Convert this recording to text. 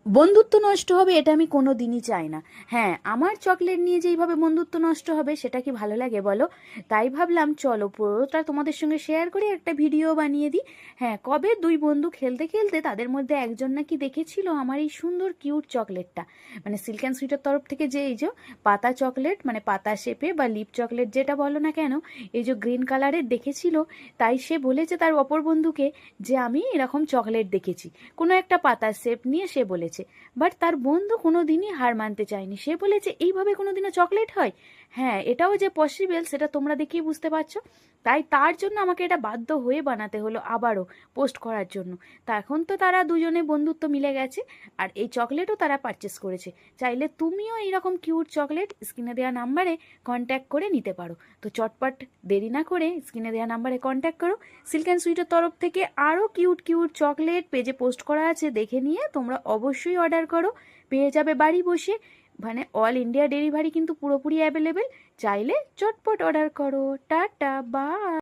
বন্ধুত্ব নষ্ট হবে এটা আমি কোনো দিনই চাই না। হ্যাঁ, আমার চকলেট নিয়ে যে এইভাবে বন্ধুত্ব নষ্ট হবে সেটা কি ভালো লাগে বলো? তাই ভাবলাম চলো পুরোটা তোমাদের সঙ্গে শেয়ার করে একটা ভিডিও বানিয়ে দিই। হ্যাঁ, কবে দুই বন্ধু খেলতে খেলতে তাদের মধ্যে একজন নাকি দেখেছিল আমার এই সুন্দর কিউট চকলেটটা, মানে সিল্ক অ্যান্ড সুইটের তরফ থেকে যে এই যে পাতা চকলেট, মানে পাতা শেপে বা লিপ চকলেট যেটা বলো না কেন, এই যে গ্রিন কালারের দেখেছিল। তাই সে বলেছে তার অপর বন্ধুকে যে আমি এরকম চকলেট দেখেছি, কোনো একটা পাতার শেপ নিয়ে সে বলেছে। বাট তার বন্ধু কোনো দিনই হার মানতে চায়নি, সে বলেছে এইভাবে কোনো দিনও চকলেট হয়? হ্যাঁ, এটাও যে পসিবল সেটা তোমরা দেখেই বুঝতে পারছো। তাই তার জন্য আমাকে এটা বাধ্য হয়ে বানাতে হলো আবারও পোস্ট করার জন্য। তা এখন তো তারা দুজনে বন্ধুত্ব মিলে গেছে, আর এই চকলেটও তারা পারচেস করেছে। চাইলে তুমিও এইরকম কিউট চকলেট স্ক্রিনে দেওয়া নাম্বারে কন্ট্যাক্ট করে নিতে পারো। তো চটপট দেরি না করে স্ক্রিনে দেওয়া নাম্বারে কন্ট্যাক্ট করো। সিল্ক অ্যান্ড সুইটের তরফ থেকে আরও কিউট কিউট চকলেট পেজে পোস্ট করা আছে, দেখে নিয়ে তোমরা অবশ্যই অর্ডার করো। পেয়ে যাবে বাড়ি বসে, মানে অল ইন্ডিয়া ডেলিভারি কিন্তু পুরোপুরি অ্যাভেলেবেল। চাইলে চটপট অর্ডার করো। Tata, by.